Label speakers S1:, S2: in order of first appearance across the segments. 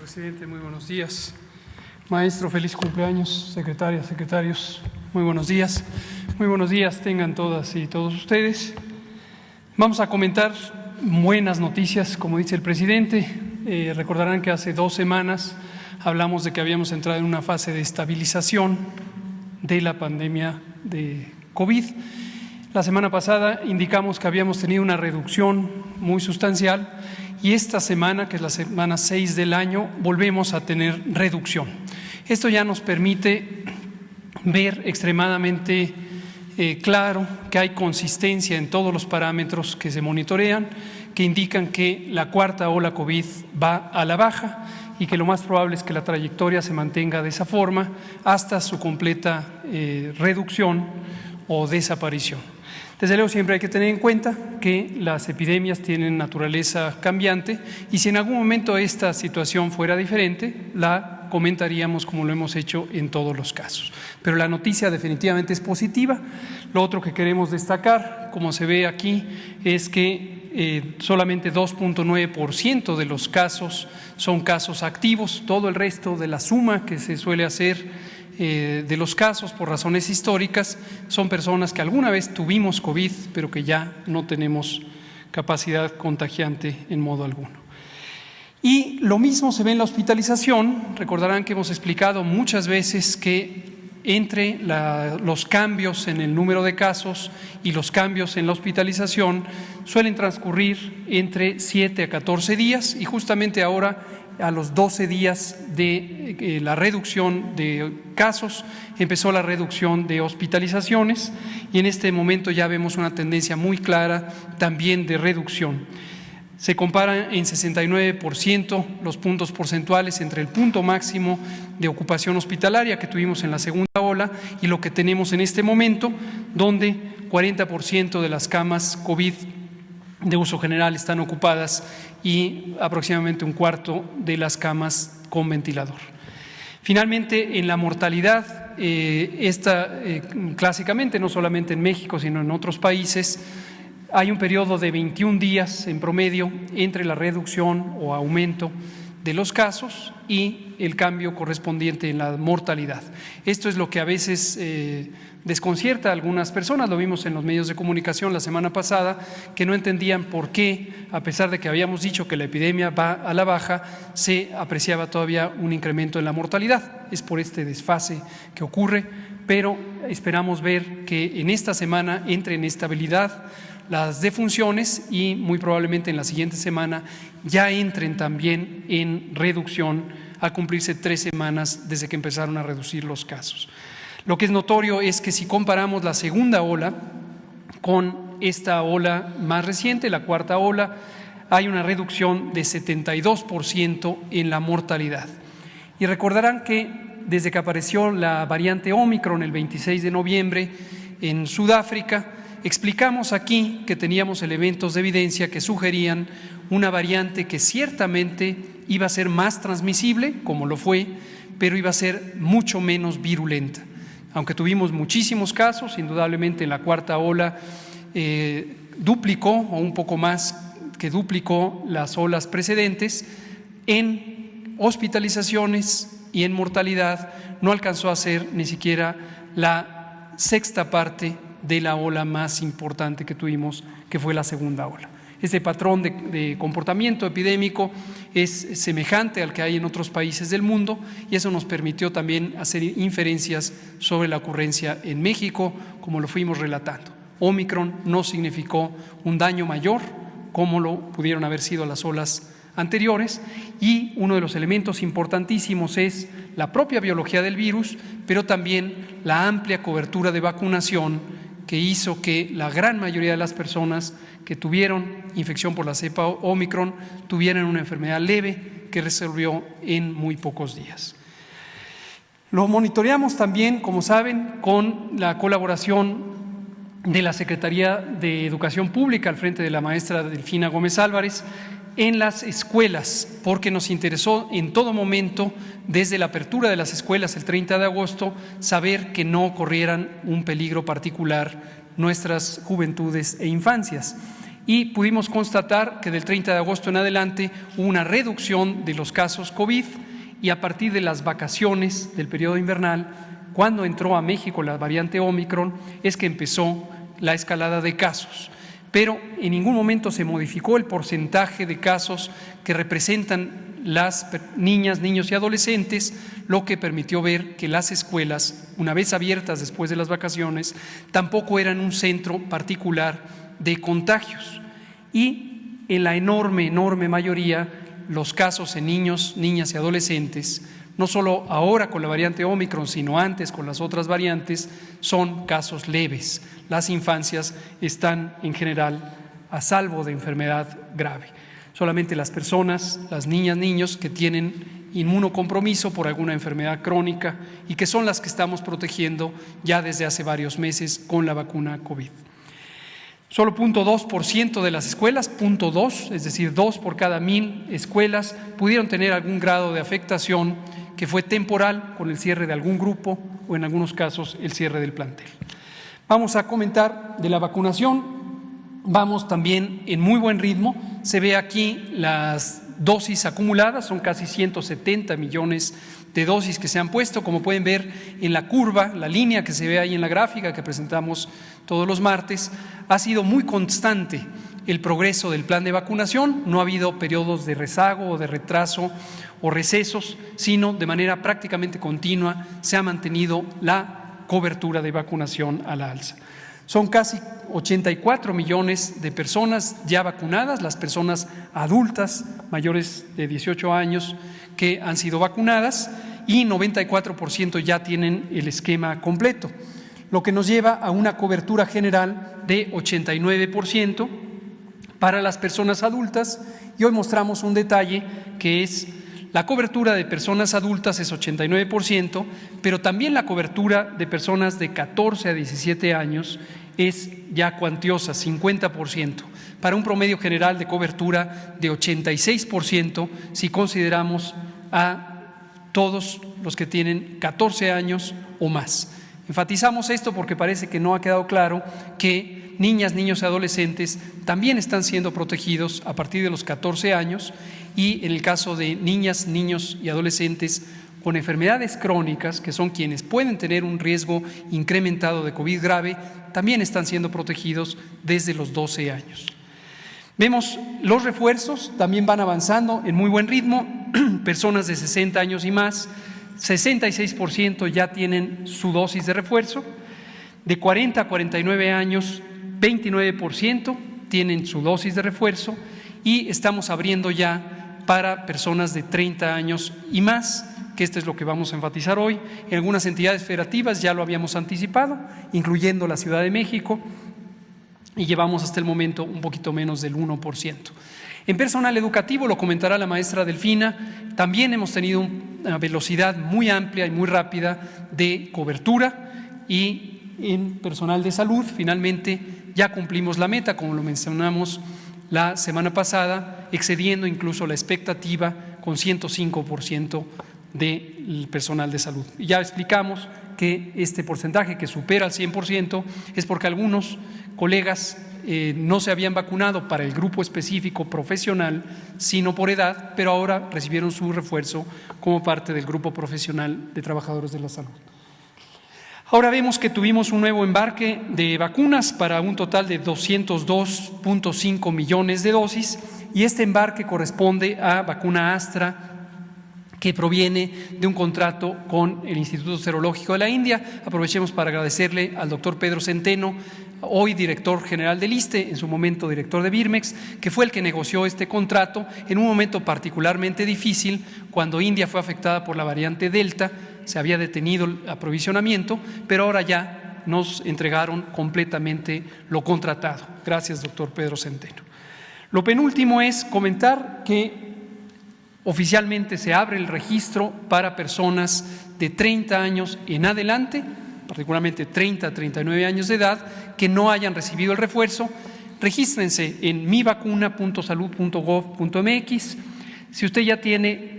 S1: presidente. Muy buenos días. Maestro, feliz cumpleaños. Secretarias, secretarios, muy buenos días. Muy buenos días tengan todas y todos ustedes. Vamos a comentar buenas noticias, como dice el presidente. Recordarán que hace 2 semanas hablamos de que habíamos entrado en una fase de estabilización de la pandemia de COVID. La semana pasada indicamos que habíamos tenido una reducción muy sustancial y esta semana, que es la semana 6 del año, volvemos a tener reducción. Esto ya nos permite ver extremadamente claro que hay consistencia en todos los parámetros que se monitorean, que indican que la cuarta ola COVID va a la baja y que lo más probable es que la trayectoria se mantenga de esa forma hasta su completa reducción o desaparición. Desde luego siempre hay que tener en cuenta que las epidemias tienen naturaleza cambiante y si en algún momento esta situación fuera diferente, la comentaríamos como lo hemos hecho en todos los casos. Pero la noticia definitivamente es positiva. Lo otro que queremos destacar, como se ve aquí, es que solamente 2.9% de los casos son casos activos. Todo el resto de la suma que se suele hacer de los casos por razones históricas son personas que alguna vez tuvimos COVID, pero que ya no tenemos capacidad contagiante en modo alguno. Y lo mismo se ve en la hospitalización. Recordarán que hemos explicado muchas veces que entre los cambios en el número de casos y los cambios en la hospitalización suelen transcurrir entre 7 a 14 días y justamente ahora a los 12 días de la reducción de casos empezó la reducción de hospitalizaciones y en este momento ya vemos una tendencia muy clara también de reducción. Se comparan en 69% los puntos porcentuales entre el punto máximo de ocupación hospitalaria que tuvimos en la segunda ola y lo que tenemos en este momento, donde 40% de las camas COVID de uso general están ocupadas y aproximadamente 1/4 de las camas con ventilador. Finalmente, en la mortalidad, clásicamente, no solamente en México, sino en otros países, hay un periodo de 21 días en promedio entre la reducción o aumento de los casos y el cambio correspondiente en la mortalidad. Esto es lo que a veces desconcierta a algunas personas, lo vimos en los medios de comunicación la semana pasada, que no entendían por qué, a pesar de que habíamos dicho que la epidemia va a la baja, se apreciaba todavía un incremento en la mortalidad. Es por este desfase que ocurre, pero esperamos ver que en esta semana entre en estabilidad las defunciones y muy probablemente en la siguiente semana ya entren también en reducción al cumplirse 3 semanas desde que empezaron a reducir los casos. Lo que es notorio es que si comparamos la segunda ola con esta ola más reciente, la cuarta ola, hay una reducción de 72% en la mortalidad. Y recordarán que desde que apareció la variante Omicron el 26 de noviembre en Sudáfrica, explicamos aquí que teníamos elementos de evidencia que sugerían una variante que ciertamente iba a ser más transmisible, como lo fue, pero iba a ser mucho menos virulenta. Aunque tuvimos muchísimos casos, indudablemente en la cuarta ola duplicó o un poco más que duplicó las olas precedentes, en hospitalizaciones y en mortalidad no alcanzó a ser ni siquiera la 6ª parte de la ola más importante que tuvimos, que fue la segunda ola. Este patrón de comportamiento epidémico es semejante al que hay en otros países del mundo y eso nos permitió también hacer inferencias sobre la ocurrencia en México, como lo fuimos relatando. Omicron no significó un daño mayor como lo pudieron haber sido las olas anteriores y uno de los elementos importantísimos es la propia biología del virus, pero también la amplia cobertura de vacunación que hizo que la gran mayoría de las personas que tuvieron infección por la cepa Omicron tuvieran una enfermedad leve que resolvió en muy pocos días. Lo monitoreamos también, como saben, con la colaboración de la Secretaría de Educación Pública al frente de la maestra Delfina Gómez Álvarez en las escuelas, porque nos interesó en todo momento, desde la apertura de las escuelas el 30 de agosto, saber que no corrieran un peligro particular nuestras juventudes e infancias. y pudimos constatar que del 30 de agosto en adelante hubo una reducción de los casos COVID, y a partir de las vacaciones del periodo invernal, cuando entró a México la variante Ómicron, es que empezó la escalada de casos. Pero en ningún momento se modificó el porcentaje de casos que representan las niñas, niños y adolescentes, lo que permitió ver que las escuelas, una vez abiertas después de las vacaciones, tampoco eran un centro particular de contagios. Y en la enorme mayoría, los casos en niños, niñas y adolescentes, no solo ahora con la variante Ómicron, sino antes con las otras variantes, son casos leves. Las infancias están en general a salvo de enfermedad grave. Solamente las personas, las niñas, niños que tienen inmunocompromiso por alguna enfermedad crónica y que son las que estamos protegiendo ya desde hace varios meses con la vacuna COVID. Solo 0.2% de las escuelas, 0.2, es decir, 2 por cada 1,000 escuelas, pudieron tener algún grado de afectación que fue temporal con el cierre de algún grupo o en algunos casos el cierre del plantel. Vamos a comentar de la vacunación. Vamos también en muy buen ritmo. Se ve aquí las dosis acumuladas, son casi 170 millones de dosis que se han puesto. Como pueden ver en la curva, la línea que se ve ahí en la gráfica que presentamos todos los martes, ha sido muy constante el progreso del plan de vacunación. No ha habido periodos de rezago o de retraso o recesos, sino de manera prácticamente continua se ha mantenido la cobertura de vacunación a la alza. Son casi 84 millones de personas ya vacunadas, las personas adultas mayores de 18 años que han sido vacunadas, y 94% ya tienen el esquema completo, lo que nos lleva a una cobertura general de 89% para las personas adultas. Y hoy mostramos un detalle que es la cobertura de personas adultas es 89%, pero también la cobertura de personas de 14 a 17 años es ya cuantiosa, 50%, para un promedio general de cobertura de 86% si consideramos a todos los que tienen 14 años o más. Enfatizamos esto porque parece que no ha quedado claro que niñas, niños y adolescentes también están siendo protegidos a partir de los 14 años, y en el caso de niñas, niños y adolescentes con enfermedades crónicas, que son quienes pueden tener un riesgo incrementado de COVID grave, también están siendo protegidos desde los 12 años. Vemos los refuerzos, también van avanzando en muy buen ritmo. Personas de 60 años y más, 66% ya tienen su dosis de refuerzo. De 40 a 49 años, 29% tienen su dosis de refuerzo, y estamos abriendo ya para personas de 30 años y más, que esto es lo que vamos a enfatizar hoy. En algunas entidades federativas ya lo habíamos anticipado, incluyendo la Ciudad de México, y llevamos hasta el momento un poquito menos del 1%. En personal educativo, lo comentará la maestra Delfina, también hemos tenido una velocidad muy amplia y muy rápida de cobertura, y en personal de salud finalmente ya cumplimos la meta, como lo mencionamos la semana pasada, excediendo incluso la expectativa con 105% del personal de salud. Y ya explicamos que este porcentaje que supera el 100% es porque algunos colegas no se habían vacunado para el grupo específico profesional, sino por edad, pero ahora recibieron su refuerzo como parte del grupo profesional de trabajadores de la salud. Ahora vemos que tuvimos un nuevo embarque de vacunas para un total de 202.5 millones de dosis, y este embarque corresponde a vacuna Astra, que proviene de un contrato con el Instituto Serológico de la India. Aprovechemos para agradecerle al doctor Pedro Centeno, hoy director general del ISSSTE, en su momento director de Birmex, que fue el que negoció este contrato en un momento particularmente difícil, cuando India fue afectada por la variante Delta. Se había detenido el aprovisionamiento, pero ahora ya nos entregaron completamente lo contratado. Gracias, doctor Pedro Centeno. Lo penúltimo es comentar que oficialmente se abre el registro para personas de 30 años en adelante, particularmente 30 a 39 años de edad, que no hayan recibido el refuerzo. Regístrense en mivacuna.salud.gov.mx. Si usted ya tiene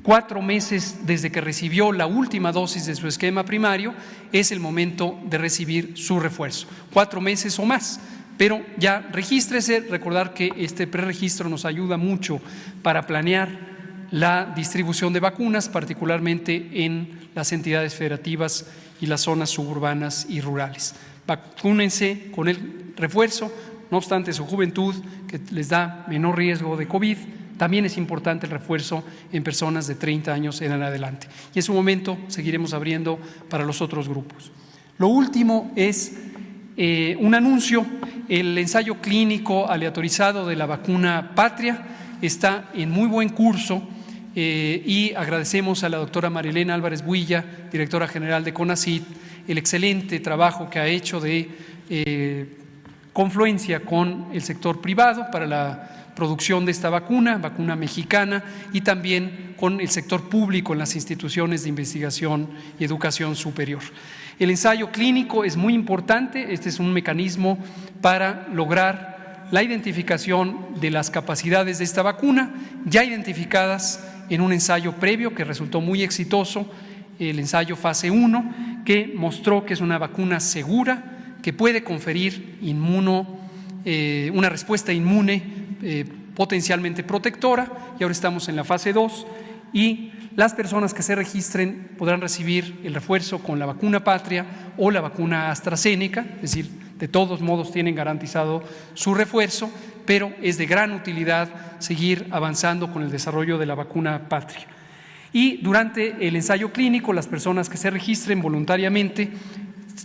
S1: 4 meses desde que recibió la última dosis de su esquema primario, es el momento de recibir su refuerzo. 4 meses o más, pero ya regístrese. Recordar que este preregistro nos ayuda mucho para planear la distribución de vacunas, particularmente en las entidades federativas y las zonas suburbanas y rurales. Vacúnense con el refuerzo, no obstante su juventud, que les da menor riesgo de COVID. También es importante el refuerzo en personas de 30 años en adelante. Y en su momento seguiremos abriendo para los otros grupos. Lo último es un anuncio. El ensayo clínico aleatorizado de la vacuna Patria está en muy buen curso y agradecemos a la doctora Marilena Álvarez Builla, directora general de CONACYT, el excelente trabajo que ha hecho de confluencia con el sector privado para la producción de esta vacuna mexicana, y también con el sector público en las instituciones de investigación y educación superior. El ensayo clínico es muy importante. Este es un mecanismo para lograr la identificación de las capacidades de esta vacuna, ya identificadas en un ensayo previo que resultó muy exitoso, el ensayo fase 1, que mostró que es una vacuna segura, que puede conferir una respuesta inmune potencialmente protectora, y ahora estamos en la fase 2, y las personas que se registren podrán recibir el refuerzo con la vacuna Patria o la vacuna AstraZeneca, es decir, de todos modos tienen garantizado su refuerzo, pero es de gran utilidad seguir avanzando con el desarrollo de la vacuna Patria. Y durante el ensayo clínico, las personas que se registren voluntariamente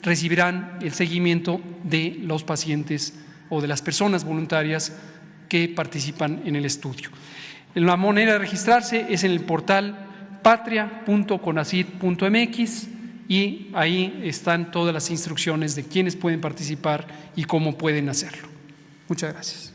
S1: recibirán el seguimiento de los pacientes o de las personas voluntarias que participan en el estudio. La manera de registrarse es en el portal patria.conacyd.mx, y ahí están todas las instrucciones de quiénes pueden participar y cómo pueden hacerlo. Muchas gracias.